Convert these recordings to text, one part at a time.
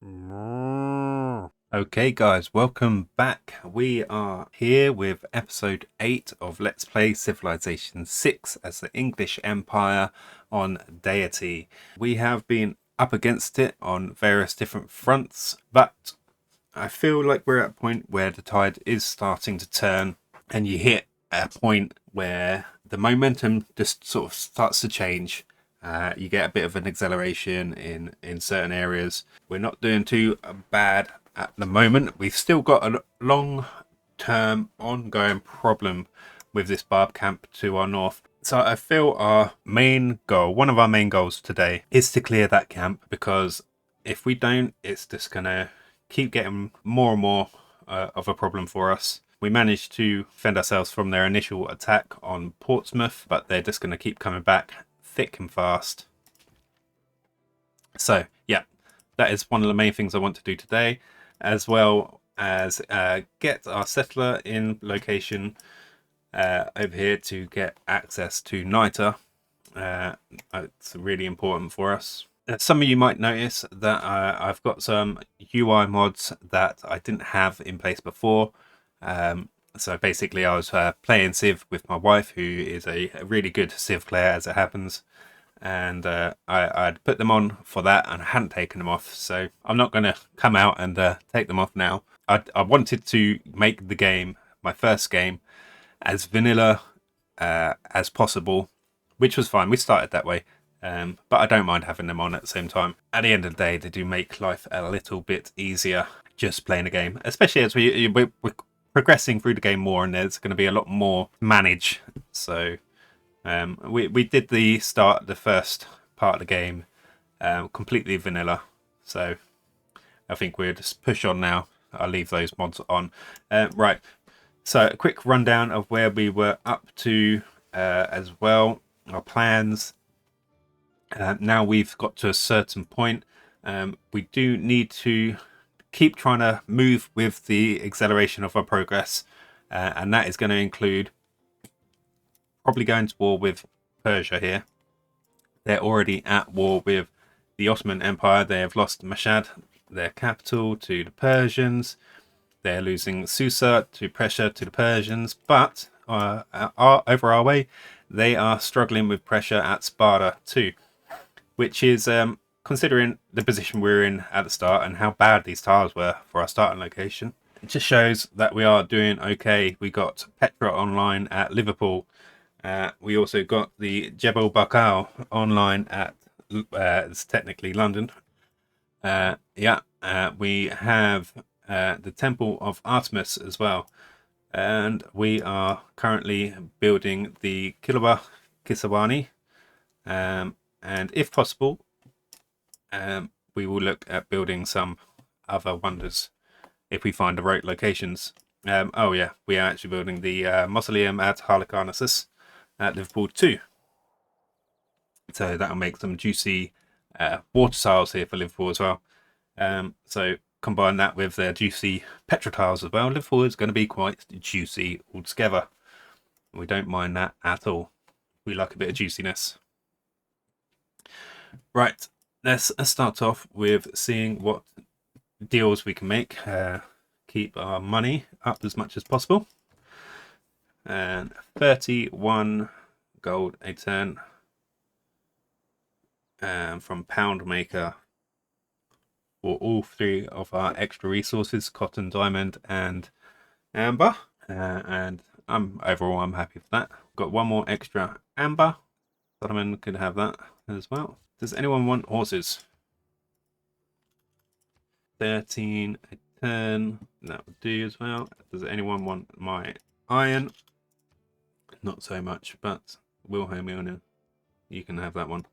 Okay guys, welcome back. We are here with episode 8 of Let's Play Civilization 6 as the English Empire on Deity. We have been up against it on various different fronts, but I feel like we're at a point where the tide is starting to turn and you hit a point where the momentum just sort of starts to change. You get a bit of an acceleration in certain areas. We're not doing too bad at the moment. We've still got a long-term ongoing problem with this barb camp to our north. So I feel our main goal, one of our main goals today, is to clear that camp, because if we don't, it's just going to keep getting more and more of a problem for us. We managed to fend ourselves from their initial attack on Portsmouth, but they're just going to keep coming back thick and fast. So yeah, that is one of the main things I want to do today, as well as get our settler in location over here to get access to NITR. It's really important for us. Some of you might notice that I've got some UI mods that I didn't have in place before. So basically I was playing Civ with my wife, who is a really good Civ player as it happens. And I'd put them on for that and I hadn't taken them off. So I'm not going to come out and take them off now. I wanted to make the game, my first game, as vanilla as possible, which was fine. We started that way. But I don't mind having them on at the same time. At the end of the day, they do make life a little bit easier just playing a game, especially as we're progressing through the game more, and there's going to be a lot more to manage. So we did the first part of the game completely vanilla. So I think we'll just push on now. I'll leave those mods on. Right. So a quick rundown of where we were up to as well. Our plans. Now we've got to a certain point. We do need to keep trying to move with the acceleration of our progress, and that is going to include probably going to war with Persia here. They're already at war with the Ottoman Empire. They have lost Mashhad, their capital, to the Persians. They're losing Susa to pressure to the Persians, but over our way, they are struggling with pressure at Sparta too, which is, considering the position we were in at the start and how bad these tiles were for our starting location, it just shows that we are doing okay. We got Petra online at Liverpool. We also got the Jebel Bakal online at, it's technically London. We have the Temple of Artemis as well. And we are currently building the Kilaba Kisawani. And if possible, we will look at building some other wonders if we find the right locations. Oh yeah, we are actually building the mausoleum at Halicarnassus at Liverpool too. So that'll make some juicy water tiles here for Liverpool as well. So combine that with their juicy Petra tiles as well. Liverpool is going to be quite juicy altogether. We don't mind that at all. We like a bit of juiciness. Right, let's start off with seeing what deals we can make. Keep our money up as much as possible. And 31 gold a turn from Pound Maker for all three of our extra resources: cotton, diamond, and amber. And overall I'm happy with that. Got one more extra amber. Solomon could have that as well. Does anyone want horses? 13 a turn. That would do as well. Does anyone want my iron? Not so much, but Wilhelmina, you can have that one.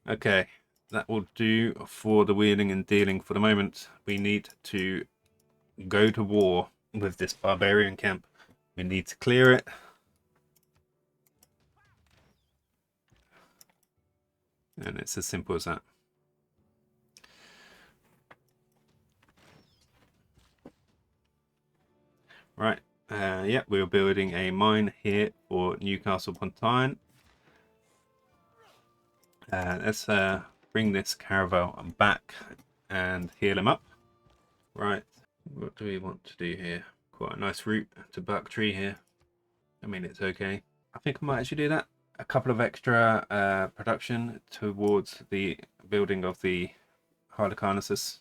Okay, that will do for the wheeling and dealing for the moment. We need to go to war with this barbarian camp. We need to clear it. And it's as simple as that. Right, yeah, we're building a mine here for Newcastle upon Tyne. Let's bring this caravel back and heal him up. Right, what do we want to do here? Quite a nice route to Buck Tree here. I mean, it's okay. I think I might actually do that. A couple of extra production towards the building of the Harlequinatus.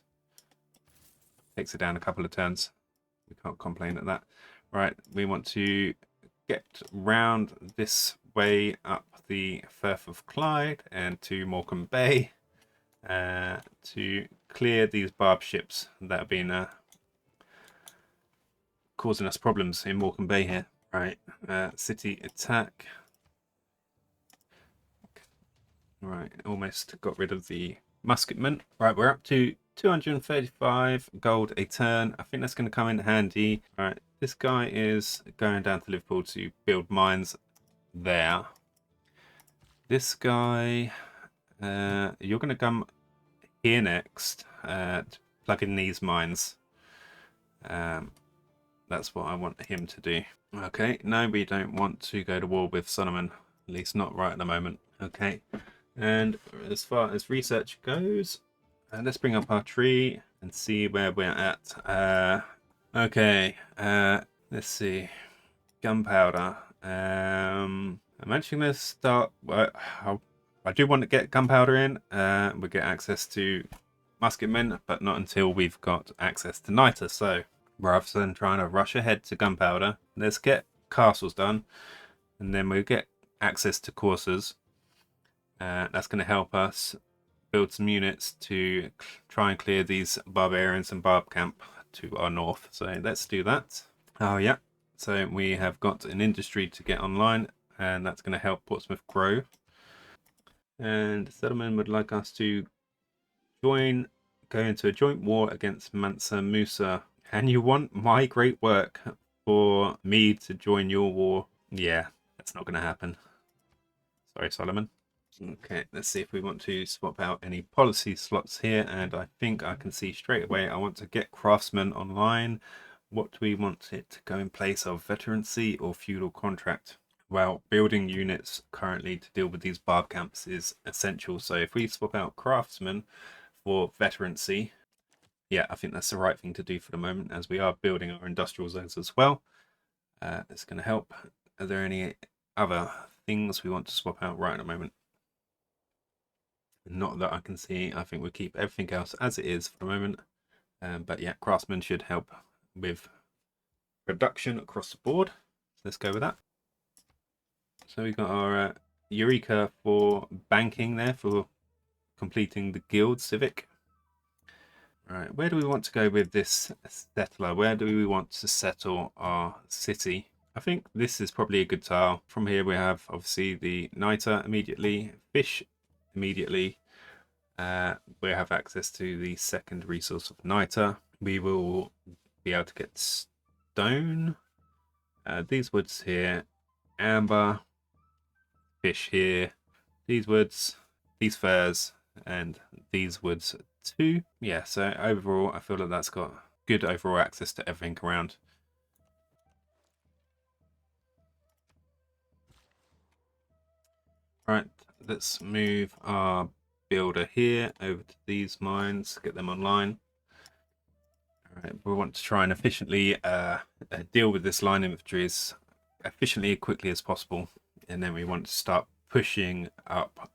Takes it down a couple of turns. We can't complain at that. Right, we want to get round this way up the Firth of Clyde and to Morecambe Bay to clear these barb ships that have been causing us problems in Morecambe Bay here. Right, city attack. Right, almost got rid of the musketmen. Right, we're up to 235 gold a turn. I think that's going to come in handy. Right, this guy is going down to Liverpool to build mines there. This guy, you're going to come here next to plug in these mines. That's what I want him to do. Okay, no, we don't want to go to war with Solomon, at least not right at the moment. Okay, and as far as research goes, let's bring up our tree and see where we're at. Okay, let's see. Gunpowder. I'm actually going to start. I do want to get gunpowder in. We get access to musketmen, but not until we've got access to niter. So rather than trying to rush ahead to gunpowder, let's get castles done, and then we'll get access to coursers. That's going to help us build some units to try and clear these barbarians and barb camp to our north. So let's do that. Oh yeah, so we have got an industry to get online, and that's going to help Portsmouth grow. And Settlement would like us to go into a joint war against Mansa Musa. And you want my great work for me to join your war? Yeah, that's not going to happen. Sorry, Solomon. Okay, let's see if we want to swap out any policy slots here. And I think I can see straight away I want to get craftsmen online. What do we want it to go in place of? Veterancy or feudal contract? Well, building units currently to deal with these barb camps is essential. So if we swap out craftsmen for veterancy, yeah, I think that's the right thing to do for the moment, as we are building our industrial zones as well. It's going to help. Are there any other things we want to swap out right at the moment? Not that I can see. I think we'll keep everything else as it is for the moment. But yeah, craftsmen should help with production across the board. Let's go with that. So we've got our Eureka for banking there, for completing the guild civic. Right, where do we want to go with this settler? Where do we want to settle our city? I think this is probably a good tile. From here we have obviously the niter immediately, fish immediately. We have access to the second resource of niter. We will be able to get stone. These woods here, amber, fish here, these woods, these furs, and these woods too. Yeah, so overall I feel like that's got good overall access to everything around. Right, let's move our builder here over to these mines, get them online. All right, we want to try and efficiently deal with this line inventory as efficiently and quickly as possible, and then we want to start pushing up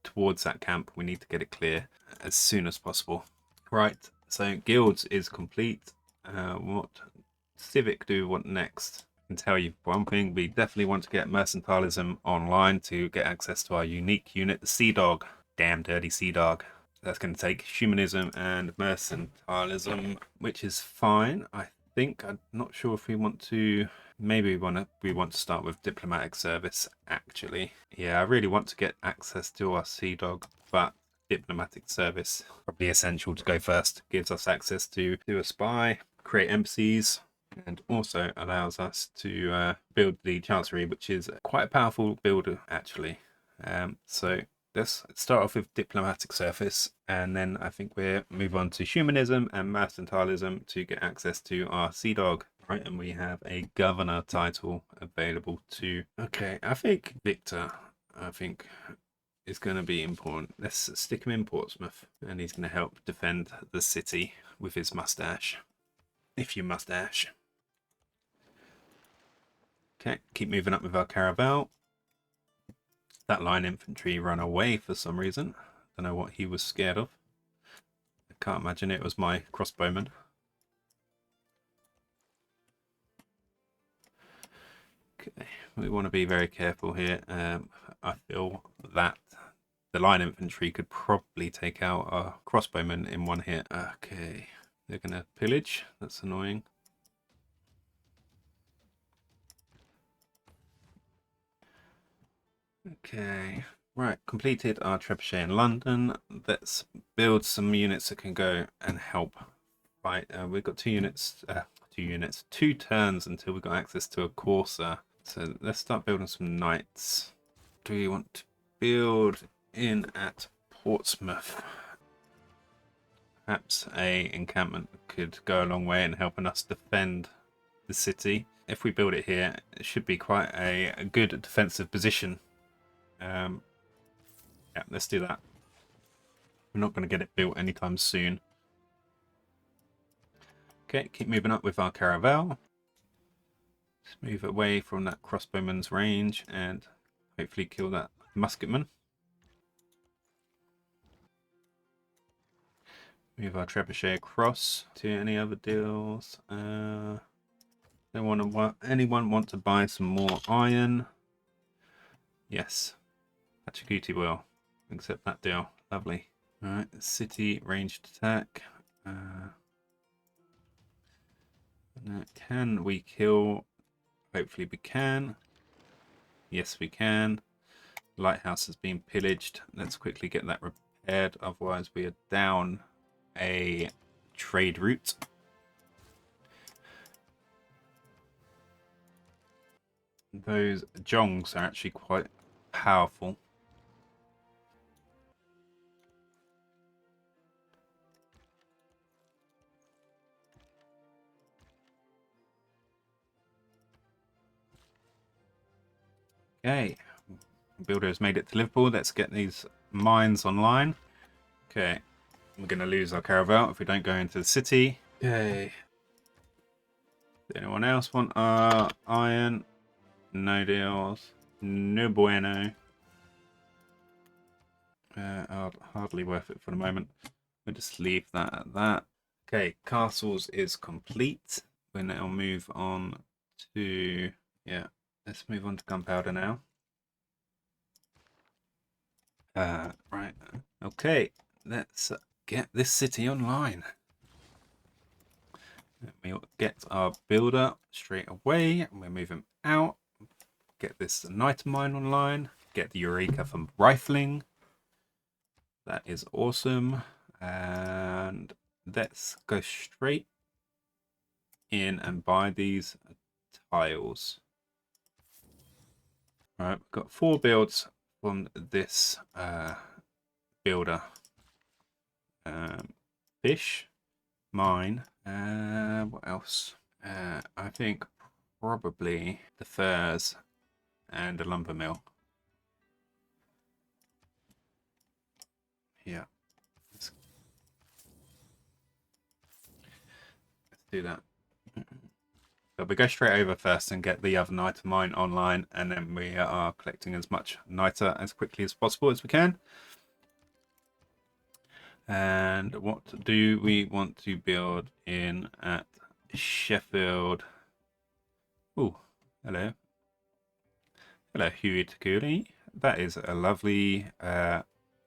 towards that camp. We need to get it clear as soon as possible. Right, so guilds is complete. What civic do we want next? I can tell you one thing, we definitely want to get mercantilism online to get access to our unique unit, the Sea Dog. Damn dirty Sea Dog. That's going to take humanism and mercantilism, which is fine. I think, I'm not sure if we want to, maybe we want to start with diplomatic service actually. Yeah, I really want to get access to our Sea Dog, but diplomatic service probably essential to go first. Gives us access to do a spy, create embassies, and also allows us to build the chancery, which is quite a powerful builder actually. So let's start off with diplomatic service, and then I think we'll move on to humanism and mercantilism to get access to our Sea Dog. Right, and we have a governor title available too. Okay, I think Victor, is going to be important. Let's stick him in Portsmouth, and he's going to help defend the city with his mustache. If you mustache. Okay, keep moving up with our caravel. That line infantry ran away for some reason. Don't know what he was scared of. I can't imagine it was my crossbowman. Okay, we want to be very careful here. I feel that the line infantry could probably take out our crossbowmen in one hit. Okay, they're going to pillage. That's annoying. Okay, right, completed our trebuchet in London. Let's build some units that can go and help. Right, we've got two turns until we've got access to a courser. So let's start building some knights. Do we want to build in at Portsmouth? Perhaps a encampment could go a long way in helping us defend the city. If we build it here, it should be quite a good defensive position. Yeah, let's do that. We're not going to get it built anytime soon. Okay, keep moving up with our caravel. Let's move away from that crossbowman's range and hopefully kill that musketman. Move our trebuchet across to any other deals. Anyone want to buy some more iron? Yes. Pachacuti will accept that deal. Lovely. Alright, city ranged attack. Can we kill? Hopefully we can. Yes, we can. Lighthouse has been pillaged. Let's quickly get that repaired. Otherwise, we are down a trade route. Those jongs are actually quite powerful. Okay, builder has made it to Liverpool. Let's get these mines online. Okay, we're going to lose our caravel if we don't go into the city. Okay. Does anyone else want our iron? No deals. No bueno. Hardly worth it for the moment. We'll just leave that at that. Okay, castles is complete. We'll now move on to... Yeah, let's move on to gunpowder now. Right. Okay, let's get this city online. We'll get our builder straight away. We'll move him out. Get this niter mine online. Get the Eureka from rifling. That is awesome. And let's go straight in and buy these tiles. All right, we've got 4 builds from this builder. Fish, mine, what else? I think probably the furs and a lumber mill. Yeah, let's do that. So we go straight over first and get the other niter mine online, and then we are collecting as much niter as quickly as possible as we can. And what do we want to build in at Sheffield? Oh, hello. Hello, Huey Takuri. That is a lovely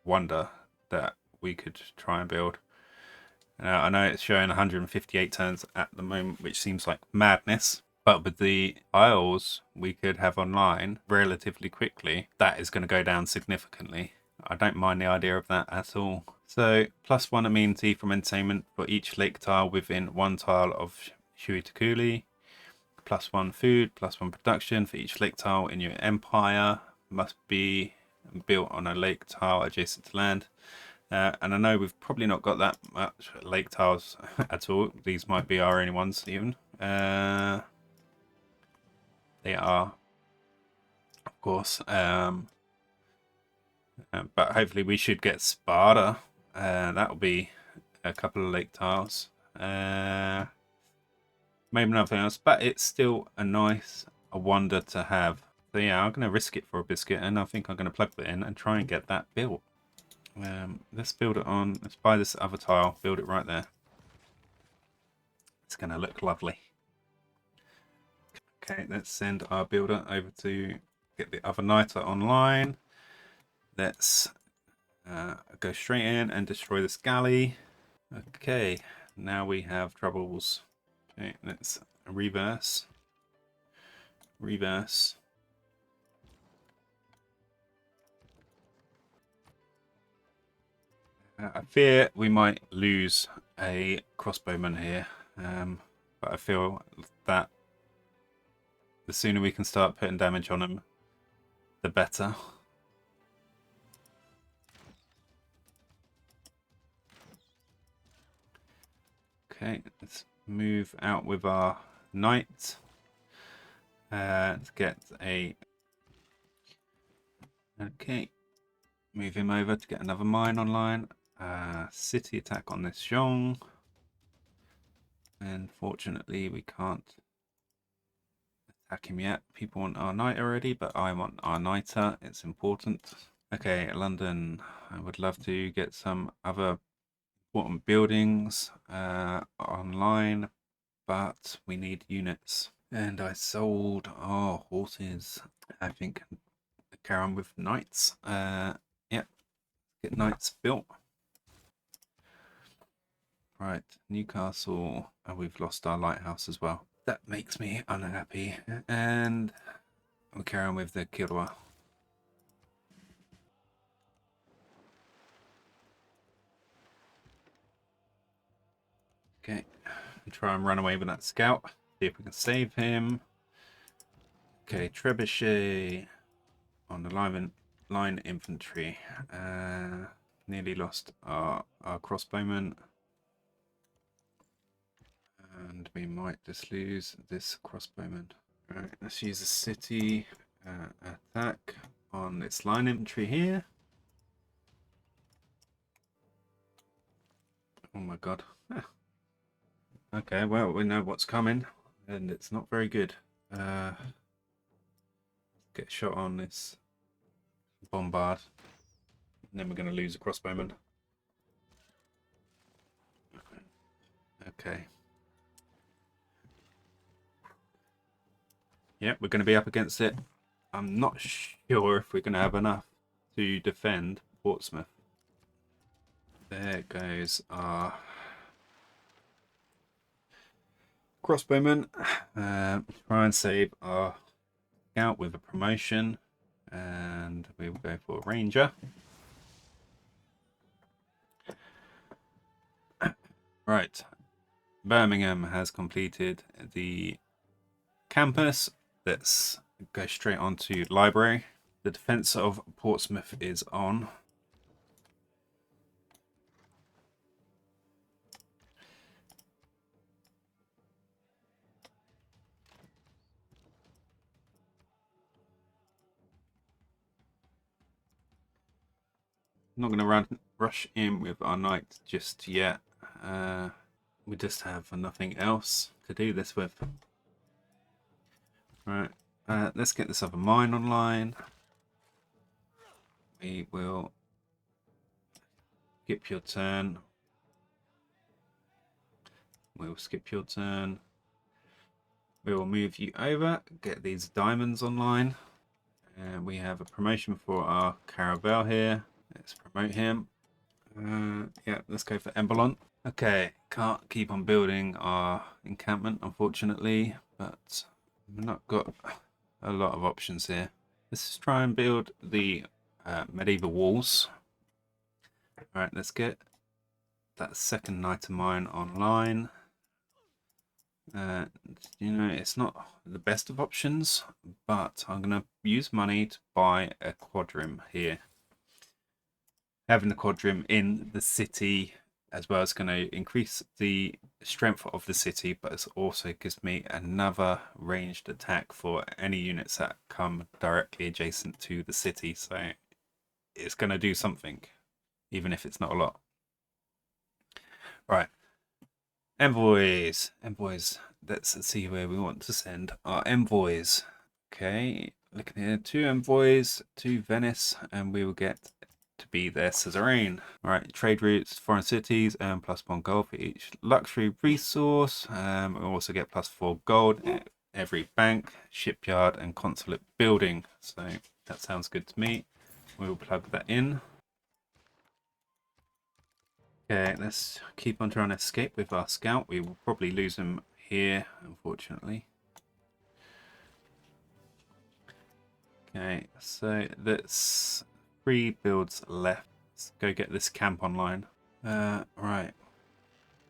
wonder that we could try and build. I know it's showing 158 turns at the moment, which seems like madness. But with the tiles we could have online relatively quickly, that is going to go down significantly. I don't mind the idea of that at all. So, +1 amenity from entertainment for each lake tile within 1 tile of Huitakuli. +1 food, +1 production for each lake tile in your empire. Must be built on a lake tile adjacent to land. And I know we've probably not got that much lake tiles at all. These might be our only ones even. They are, of course. But hopefully we should get Sparta. That'll be a couple of lake tiles. Maybe nothing else, but it's still a wonder to have. So yeah, I'm going to risk it for a biscuit, and I think I'm going to plug that in and try and get that built. Let's build it on. Let's buy this other tile. Build it right there. It's going to look lovely. Okay, let's send our builder over to get the other niter online. Let's go straight in and destroy this galley. Okay, now we have troubles. Okay, let's reverse. Reverse. I fear we might lose a crossbowman here, but I feel that the sooner we can start putting damage on him, the better. Okay, let's move out with our knight. Let's get a... Okay, move him over to get another mine online. City attack on this Zhong. Unfortunately, we can't attack him yet. People want our knight already, but I want our knighter. It's important. Okay, London. I would love to get some other important buildings online, but we need units. And I sold our horses. I think carry on with knights. Yep, get knights built. Right, Newcastle, and we've lost our lighthouse as well. That makes me unhappy. And we'll carry on with the Kirwa. Okay, try and run away with that scout. See if we can save him. Okay, trebuchet on the line infantry. Nearly lost our crossbowman. And we might just lose this crossbowman. Alright, let's use a city attack on its line infantry here. Oh my god. Okay, well, we know what's coming, and it's not very good. Get shot on this bombard, and then we're going to lose a crossbowman. Okay. Yep, we're going to be up against it. I'm not sure if we're going to have enough to defend Portsmouth. There goes our crossbowman. Try and save our scout with a promotion, and we will go for a ranger. Right, Birmingham has completed the campus. Let's go straight on to library. The defense of Portsmouth is on. Not going to rush in with our knight just yet. We just have nothing else to do this with. Right, let's get this other mine online. We will skip your turn. We'll skip your turn. We will move you over, get these diamonds online. And we have a promotion for our caravel here. Let's promote him. Yeah, let's go for Embolon. Okay, can't keep on building our encampment, unfortunately, but we've not got a lot of options here. Let's try and build the medieval walls. Alright, let's get that second knight of mine online. You know, it's not the best of options, but I'm going to use money to buy a quadrim here. Having the quadrim in the city as well is going to increase the strength of the city, but it also gives me another ranged attack for any units that come directly adjacent to the city. So it's going to do something, even if it's not a lot. Right. Envoys. Let's see where we want to send our envoys. Okay, looking here, 2 envoys to Venice, and we will get to be their suzerain. Right, trade routes, foreign cities, and +1 gold for each luxury resource. We also get +4 gold every bank, shipyard, and consulate building. So that sounds good to me. We'll plug that in. Okay, let's keep on trying to escape with our scout. We will probably lose him here, unfortunately. Okay, so that's 3 builds left. Let's go get this camp online. Right.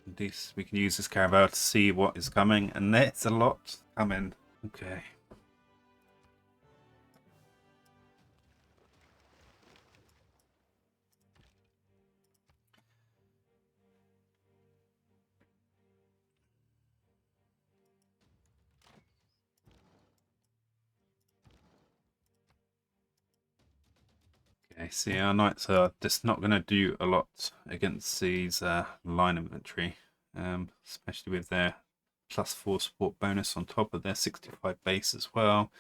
At least we can use this caravel to see what is coming, and there's a lot coming. Okay. Okay, see, our knights are just not going to do a lot against these line infantry, especially with their +4 support bonus on top of their 65 base as well.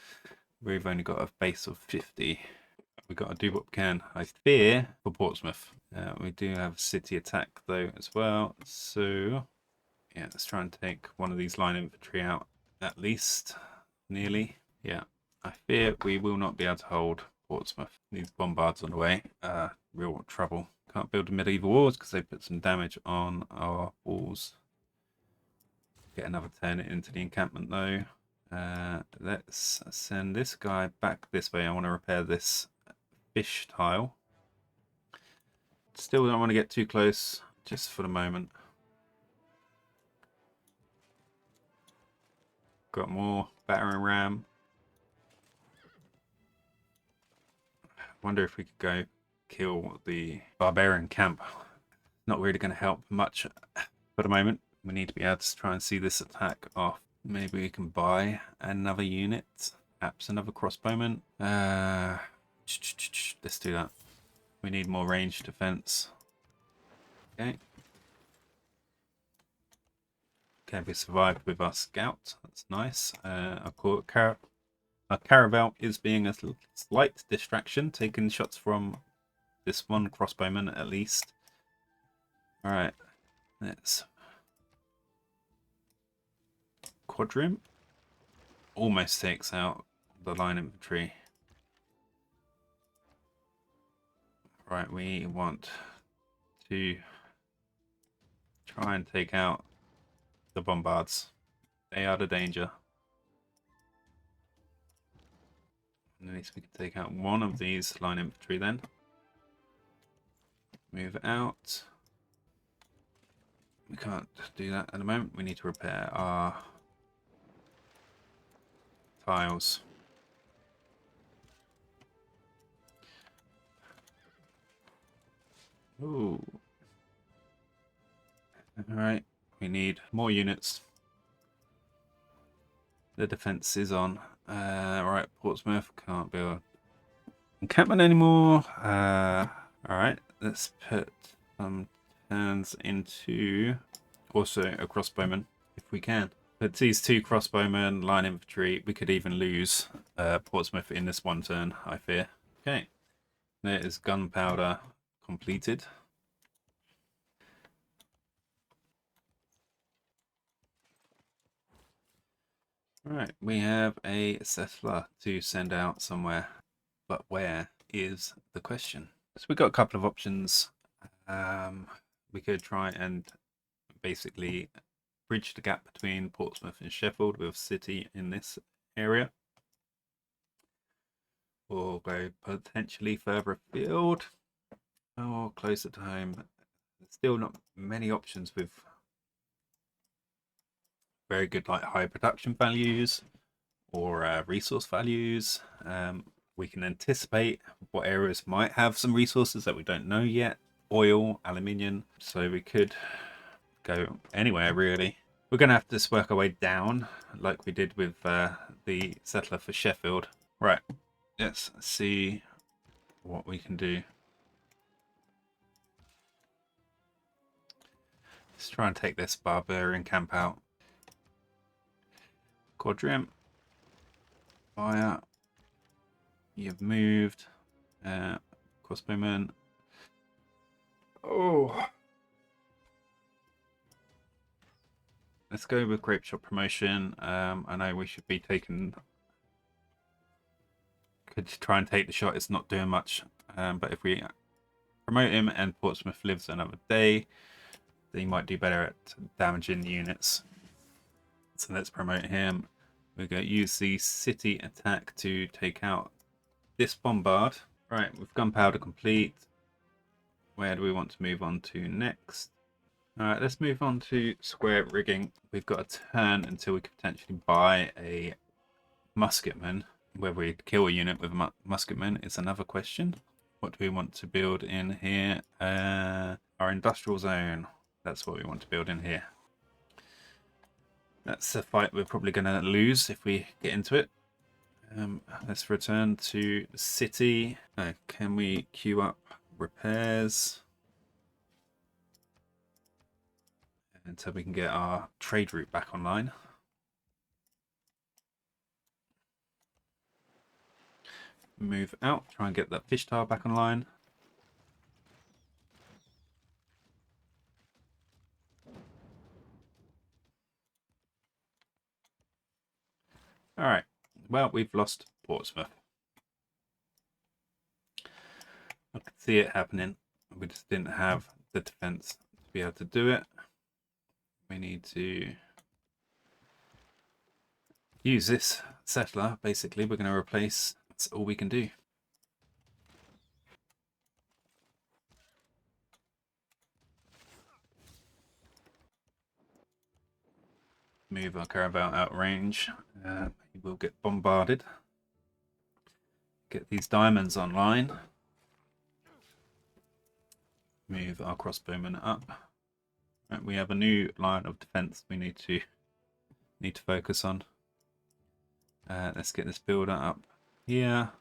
We've only got a base of 50. We've got to do what we can. I fear for Portsmouth. We do have a city attack though as well. So yeah, let's try and take one of these line infantry out at least. Nearly. Yeah, I fear we will not be able to hold Portsmouth. These bombards on the way. Real trouble. Can't build medieval walls because they put some damage on our walls. Get another turn into the encampment though. Let's send this guy back this way. I want to repair this fish tile. Still don't want to get too close just for the moment. Got more battering ram. Wonder if we could go kill the barbarian camp. Not really going to help much for the moment. We need to be able to try and see this attack off. Maybe we can buy another unit. Perhaps another crossbowman. Let's do that. We need more range defense. Okay. Okay, we survived with our scout. That's nice. Our caravel is being a slight distraction, taking shots from this one crossbowman at least. Alright, let's quadrim. Almost takes out the line infantry. Right, we want to try and take out the bombards. They are the danger. At least we can take out one of these line infantry then. Move out. We can't do that at the moment. We need to repair our tiles. Ooh. Alright, we need more units. The defense is on. Right, Portsmouth can't build encampment anymore. Alright, let's put some turns into also a crossbowman if we can. But these 2 crossbowmen, line infantry, we could even lose Portsmouth in this one turn, I fear. Okay, there is gunpowder completed. Right, we have a settler to send out somewhere, but where is the question? So we've got a couple of options. We could try and basically bridge the gap between Portsmouth and Sheffield with a city in this area, or go potentially further afield or closer to home. There's still not many options with very good like high production values or resource values. We can anticipate what areas might have some resources that we don't know yet. Oil, aluminium. So we could go anywhere really. We're going to have to just work our way down like we did with the settler for Sheffield. Right, let's see what we can do. Let's try and take this barbarian camp out. Quadrim. Fire. You've moved. Crossbowman. Oh. Let's go with Grape Shot promotion. I know we should be taking... Could try and take the shot. It's not doing much. But if we promote him and Portsmouth lives another day, then he might do better at damaging units. So let's promote him. We're going to use the city attack to take out this bombard. Right, with gunpowder complete. Where do we want to move on to next? Alright, let's move on to square rigging. We've got a turn until we can potentially buy a musketman. Whether we kill a unit with a musketman is another question. What do we want to build in here? Our industrial zone. That's what we want to build in here. That's a fight we're probably going to lose if we get into it. Let's return to the city. Can we queue up repairs until we can get our trade route back online? Move out, try and get that fish tile back online. All right, well, we've lost Portsmouth. I could see it happening. We just didn't have the defense to be able to do it. We need to use this settler. Basically, we're going to replace. That's all we can do. Move our caravel out of range. He will get bombarded. Get these diamonds online. Move our crossbowmen up. Right, we have a new line of defense we need to focus on. Let's get this builder up here.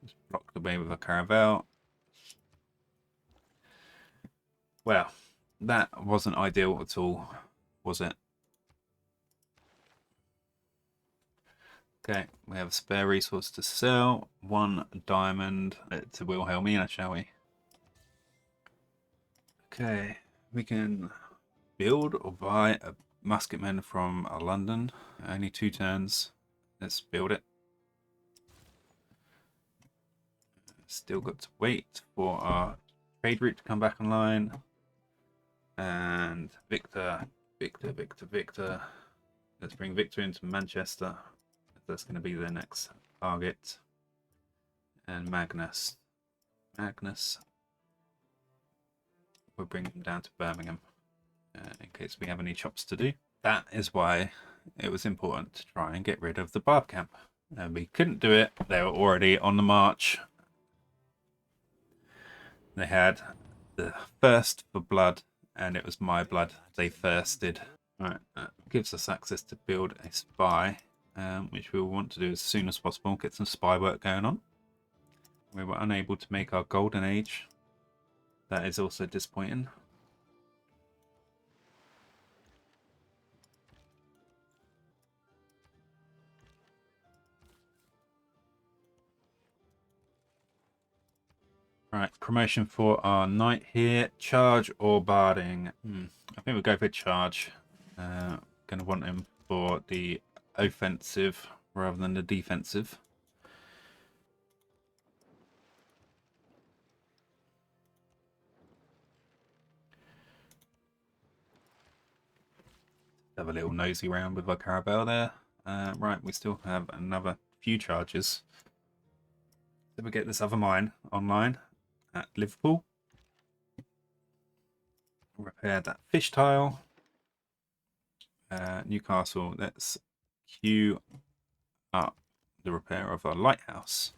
Just block the way with a caravel. Well, that wasn't ideal at all, was it? Okay, we have a spare resource to sell. 1 diamond to Wilhelmina, shall we? Okay, we can build or buy a musketman from London. Only 2 turns. Let's build it. Still got to wait for our trade route to come back online. And Victor. Let's bring Victor into Manchester. That's going to be the next target. And Magnus. We'll bring him down to Birmingham in case we have any chops to do. That is why it was important to try and get rid of the Barb camp. And we couldn't do it. They were already on the march. They had the thirst for blood, and it was my blood they thirsted. Right, that gives us access to build a spy, which we'll want to do as soon as possible. Get some spy work going on. We were unable to make our golden age. That is also disappointing. Right, promotion for our knight here. Charge or barding? I think we'll go for charge. Going to want him for the offensive rather than the defensive. Have a little nosy round with our caravel there. Right, we still have another few charges. So we get this other mine online at Liverpool. Repair that fish tile. Newcastle, let's queue up the repair of our lighthouse.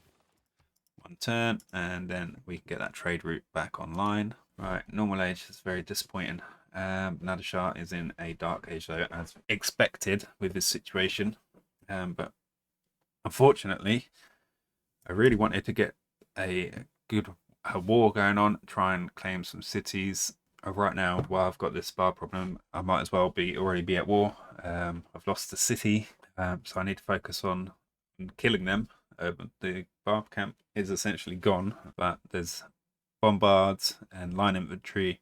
1 turn, and then we can get that trade route back online. Right, normal age is very disappointing. Nader Shah is in a dark age though, as expected with this situation. But unfortunately, I really wanted to get a good war going on, try and claim some cities, right now, while I've got this bar problem, I might as well already be at war. I've lost the city, so I need to focus on killing them. The bar camp is essentially gone, but there's bombards and line infantry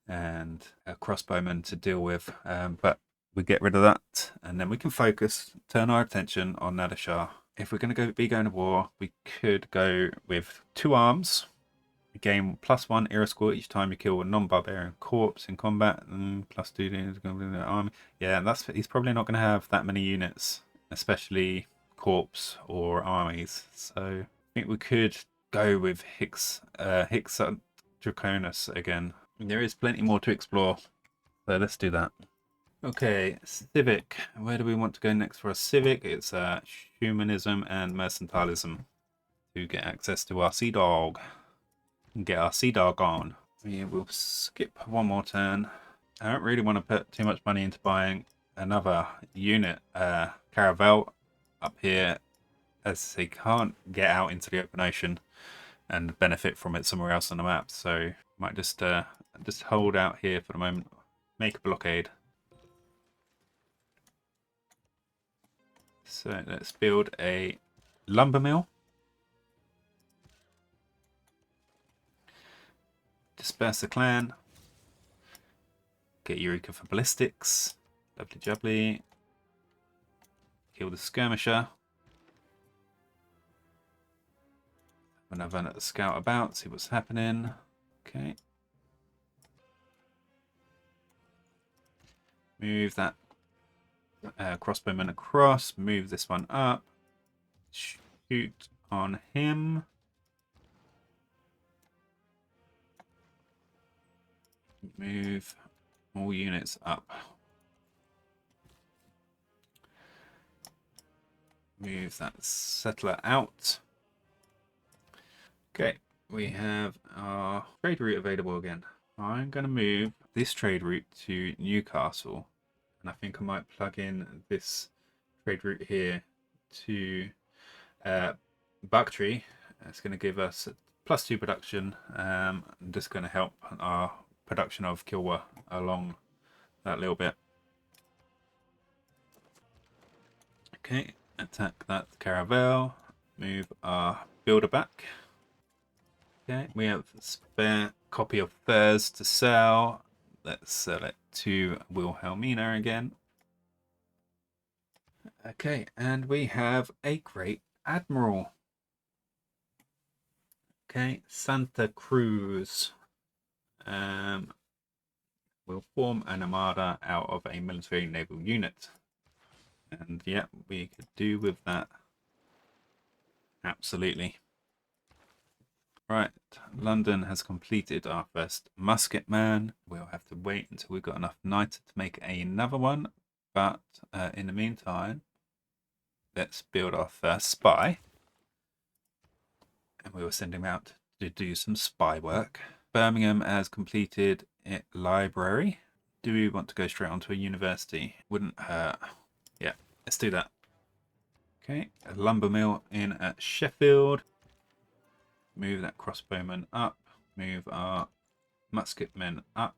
and crossbowmen to deal with. But we get rid of that, and then we can turn our attention on Nader Shah. If we're going to be going to war, we could go with 2 arms. Gain +1 era score each time you kill a non-barbarian corpse in combat. +2 is going to be the army. Yeah, he's probably not going to have that many units, especially corpse or armies. So I think we could go with Hicks Draconis again. There is plenty more to explore, so let's do that. Okay, civic. Where do we want to go next for a civic? It's humanism and mercantilism to get access to our sea dog and get our sea dog on. We'll skip one more turn. I don't really want to put too much money into buying another unit caravel up here, as they can't get out into the open ocean and benefit from it somewhere else on the map. So might just hold out here for the moment. Make a blockade. So let's build a lumber mill. Disperse the clan. Get Eureka for ballistics. Lovely jubbly. Kill the skirmisher. Another scout about, see what's happening. Okay. Move that crossbowman across. Move this one up. Shoot on him. Move all units up. Move that settler out. Okay, we have our trade route available again. I'm going to move this trade route to Newcastle, and I think I might plug in this trade route here to Bucktree. It's going to give us +2 production, and just going to help our production of Kilwa along that little bit. Okay, attack that caravel. Move our builder back. Okay, we have a spare copy of Furs to sell. Let's sell it to Wilhelmina again. Okay, and we have a Great Admiral. Okay, Santa Cruz. We'll form an armada out of a military naval unit. And yeah, we could do with that. Absolutely. Right, London has completed our first musket man. We'll have to wait until we've got enough niter to make another one. But in the meantime, let's build our first spy. And we will send him out to do some spy work. Birmingham has completed its library. Do we want to go straight onto a university? Wouldn't hurt. Yeah, let's do that. Okay, a lumber mill in at Sheffield. Move that crossbowman up. Move our musketmen up.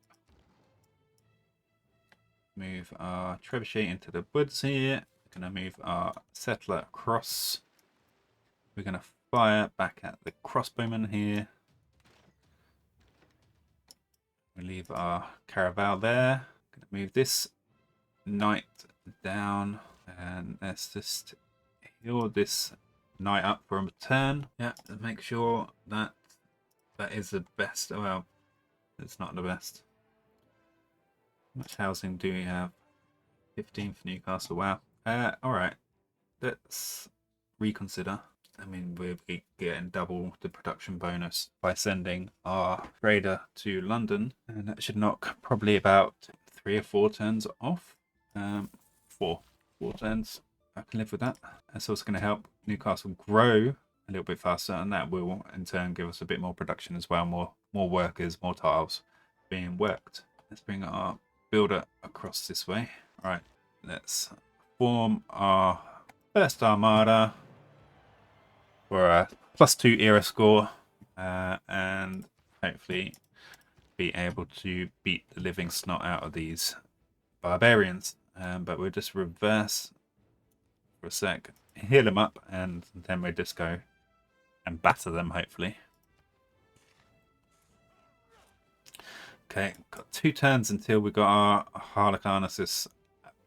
Move our trebuchet into the woods here. We're going to move our settler across. We're going to fire back at the crossbowman here. We leave our caravel there. Going to move this knight down, and let's just heal this knight up for a turn. Yeah, to make sure that that is the best. Well, it's not the best. How much housing do we have? 15 for Newcastle. Wow. All right. Let's reconsider. I mean, we're getting double the production bonus by sending our trader to London, and that should knock probably about 3 or 4 turns off. 4 turns. I can live with that. That's also going to help Newcastle grow a little bit faster, and that will in turn give us a bit more production as well. More workers, more tiles being worked. Let's bring our builder across this way. All right, let's form our first armada for a +2 era score, and hopefully be able to beat the living snot out of these barbarians. But we'll just reverse for a sec, heal them up, and then we'll just go and batter them, hopefully. Okay, got 2 turns until we got our Harlequinasis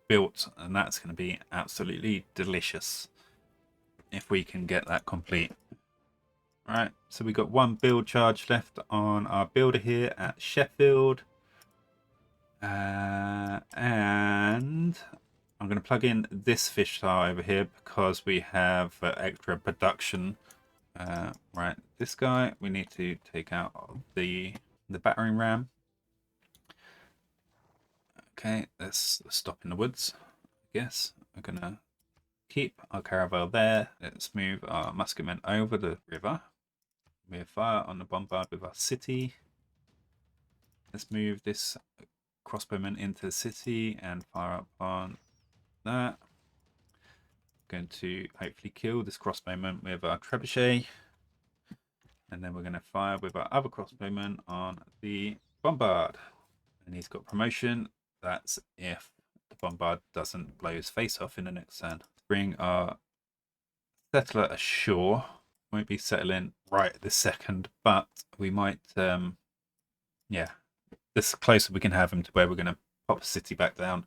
built, and that's going to be absolutely delicious if we can get that complete. Right, so we got 1 build charge left on our builder here at Sheffield. And I'm going to plug in this fish tile over here because we have extra production. Right, this guy, we need to take out the battering ram. Okay, let's stop in the woods. I guess we're going to keep our caravel there. Let's move our musketmen over the river. We fire on the bombard with our city. Let's move this crossbowman into the city and fire up on that. Going to hopefully kill this crossbowman with our trebuchet. And then we're going to fire with our other crossbowman on the bombard. And he's got promotion. That's if the bombard doesn't blow his face off in the next turn. Bring our settler ashore. Won't be settling right this second, but we might, yeah, this closer we can have him to where we're going to pop the city back down.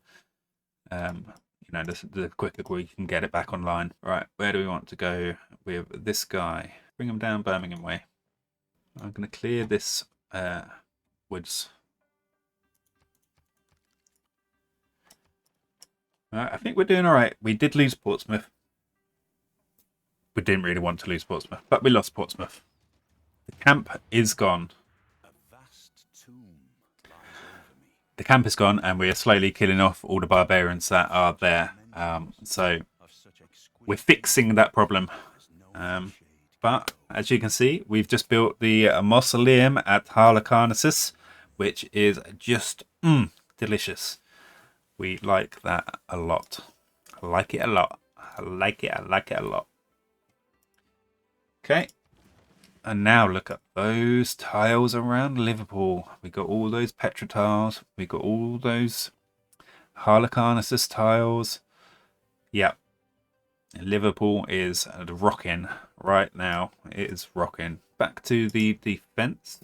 You know, the quicker we can get it back online. Right, where do we want to go with this guy? Bring him down Birmingham way. I'm going to clear this woods. Right, I think we're doing all right. We did lose Portsmouth. We didn't really want to lose Portsmouth, but we lost Portsmouth. The camp is gone. The camp is gone, and we are slowly killing off all the barbarians that are there. So we're fixing that problem. But as you can see, we've just built the mausoleum at Harlequinasis, which is just delicious. We like that a lot. I like it a lot. I like it a lot. Okay, and now look at those tiles around Liverpool. We got all those Petra tiles. We got all those Harlequinasis tiles. Yep, Liverpool is rocking right now. It is rocking. Back to the defense.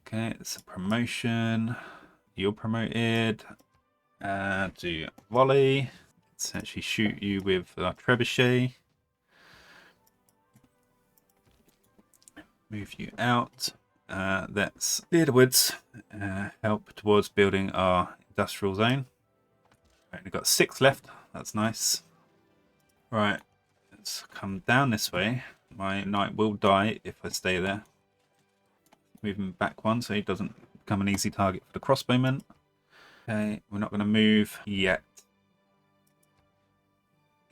Okay, it's a promotion. You're promoted to volley. Let's actually shoot you with our trebuchet. Move you out. Let's clear the woods. Help towards building our industrial zone. Right, we've got 6 left. That's nice. Right, let's come down this way. My knight will die if I stay there. Move him back 1 so he doesn't become an easy target for the crossbowman. Okay, we're not going to move yet.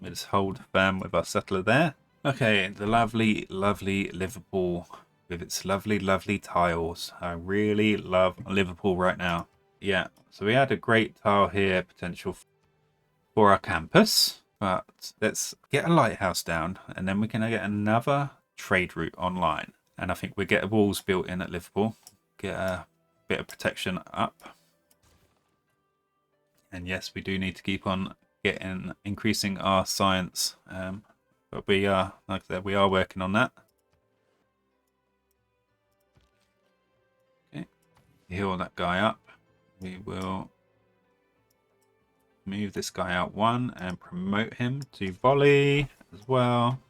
We'll just hold firm with our settler there. Okay, the lovely, lovely Liverpool with its lovely, lovely tiles. I really love Liverpool right now. Yeah, so we had a great tile here, potential for our campus. But let's get a lighthouse down and then we can get another trade route online. And I think we'll get walls built in at Liverpool. Get a bit of protection up. And yes, we do need to keep on increasing our science. But we are, like I said, we are working on that. Okay, heal that guy up. We will move this guy out 1 and promote him to volley as well.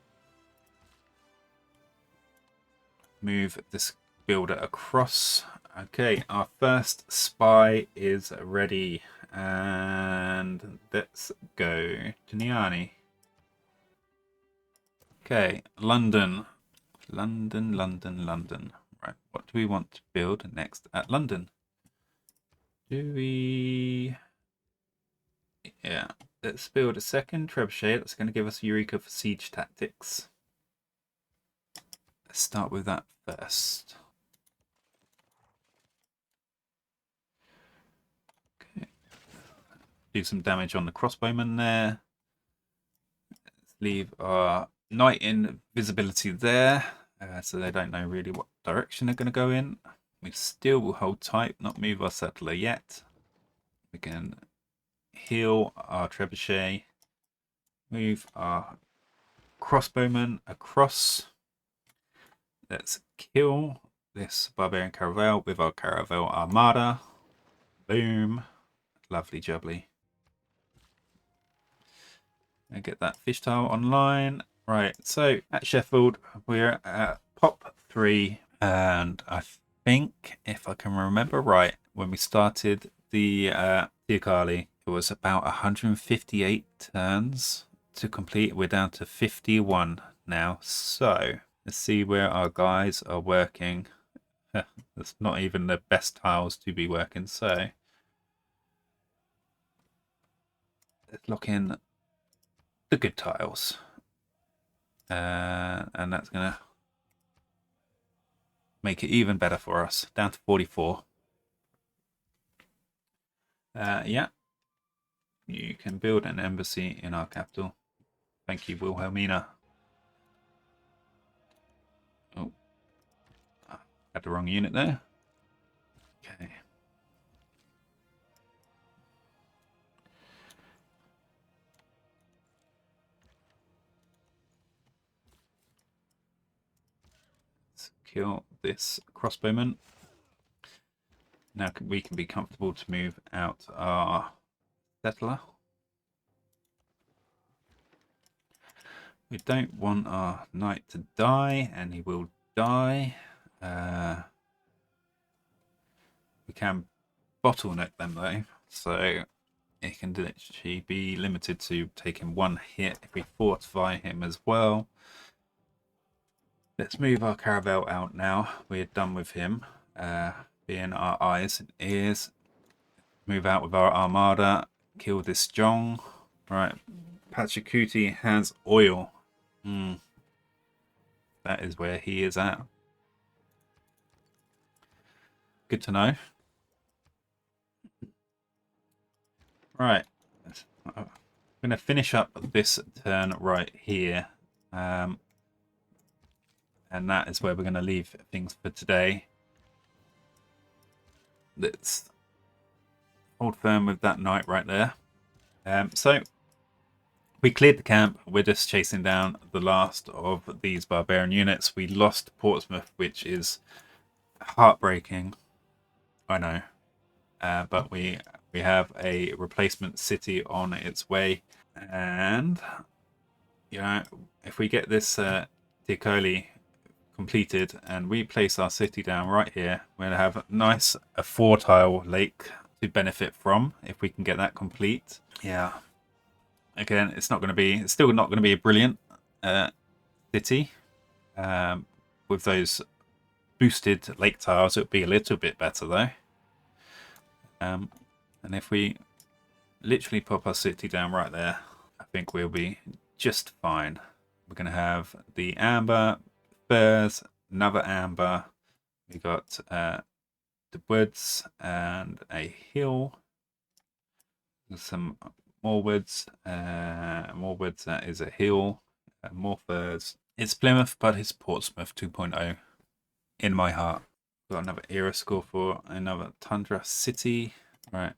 Move this builder across. Okay, our first spy is ready. And let's go to Niani. Okay, London. London, London, London. Right, what do we want to build next at London? Do we... Yeah, let's build a second trebuchet. That's going to give us Eureka for siege tactics. Let's start with that first. Okay. Do some damage on the crossbowman there. Let's leave our knight in visibility there. so they don't know really what direction they're going to go in. We still will hold tight, not move our settler yet. We can heal our trebuchet, move our crossbowman across. Let's kill this barbarian caravel with our caravel armada. Boom. Lovely jubbly. And get that fish tile online. Right, so at Sheffield, we're at pop 3, and I think, if I can remember right, when we started the Teokali, it was about 158 turns to complete. We're down to 51 now, so let's see where our guys are working. That's not even the best tiles to be working, so let's lock in the good tiles. And that's going to make it even better for us. Down to 44. Yeah. You can build an embassy in our capital. Thank you, Wilhelmina. Oh. Had the wrong unit there. Okay. Let's kill this crossbowman. Now we can be comfortable to move out our settler. We don't want our knight to die, and he will die. We can bottleneck them though, so it can literally be limited to taking one hit if we fortify him as well. Let's move our caravel out now. We're done with him being our eyes and ears. Move out with our armada. Kill this Jong. Right. Pachacuti has oil. That is where he is at. Good to know. Right. I'm going to finish up this turn right here. And that is where we're going to leave things for today. Let's hold firm with that knight right there. So we cleared the camp. We're just chasing down the last of these barbarian units. We lost Portsmouth, which is heartbreaking. I know. But we have a replacement city on its way. And, you know, if we get this Teokali completed and we place our city down right here, we're going to have a nice 4-tile lake to benefit from if we can get that complete. Yeah. Again, it's still not going to be a brilliant city. With those boosted lake tiles, it would be a little bit better though. And if we literally pop our city down right there, I think we'll be just fine. We're going to have the amber, furs, another amber. We got the woods and a hill. Some more woods, that is a hill, more furs. It's Plymouth, but it's Portsmouth 2.0 in my heart. Got another era score for another Tundra City. Right,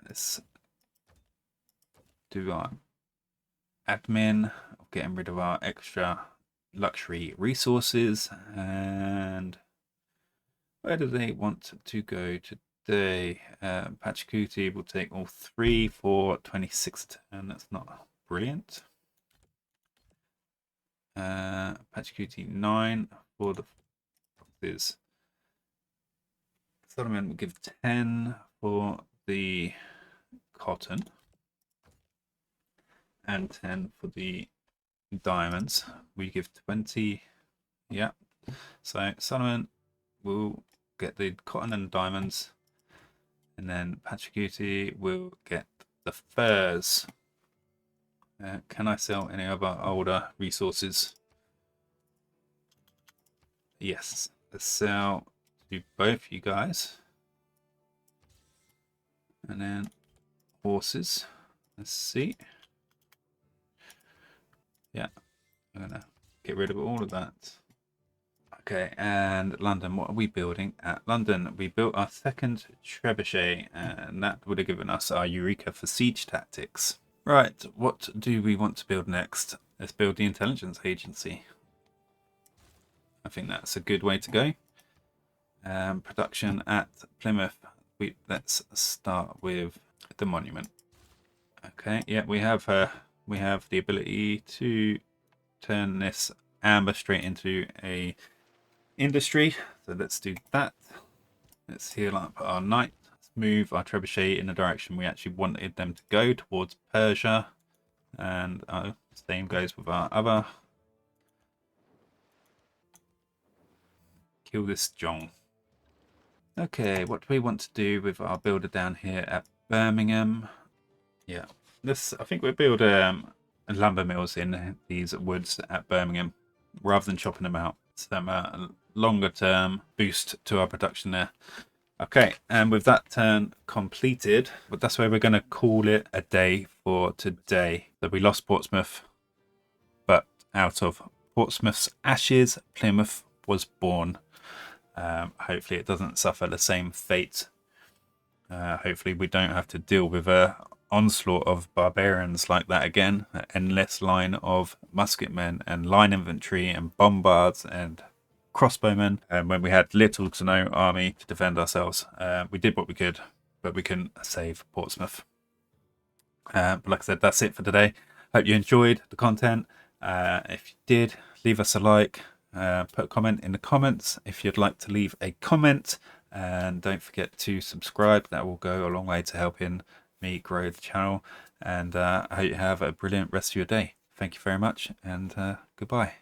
let's do our admin, getting rid of our extra luxury resources. And where do they want to go today? Pachacuti will take all 3 for 26 turn. That's not brilliant. Pachacuti 9 for the foxes. Solomon will give 10 for the cotton and 10 for the diamonds. We give 20. Yeah. So Solomon will get the cotton and diamonds, and then Pachacuti will get the furs. Can I sell any other older resources? Yes. Let's sell to both you guys. And then horses. Let's see. Yeah. I'm going to get rid of all of that. Okay, and London, what are we building at London? We built our second trebuchet, and that would have given us our Eureka for siege tactics. Right, what do we want to build next? Let's build the intelligence agency. I think that's a good way to go. Production at Plymouth. Let's start with the monument. Okay, yeah, we have the ability to turn this amber straight into a industry. So let's do that. Let's heal up our knight. Let's move our trebuchet in the direction we actually wanted them to go, towards Persia. And same goes with our other. Kill this Jong. Okay, what do we want to do with our builder down here at Birmingham? Yeah, I think we'll build lumber mills in these woods at Birmingham rather than chopping them out. Some longer term boost to our production there. Okay, and with that turn completed, but that's where we're going to call it a day for today. So we lost Portsmouth, but out of Portsmouth's ashes, Plymouth was born. Hopefully it doesn't suffer the same fate. Hopefully we don't have to deal with a onslaught of barbarians like that again. An endless line of musketmen and line infantry and bombards and crossbowmen. And when we had little to no army to defend ourselves, we did what we could, but we couldn't save Portsmouth. But like I said, that's it for today. Hope you enjoyed the content. If you did, leave us a like. Put a comment in the comments if you'd like to leave a comment, and don't forget to subscribe. That will go a long way to helping me grow the channel, and I hope you have a brilliant rest of your day. Thank you very much, and goodbye.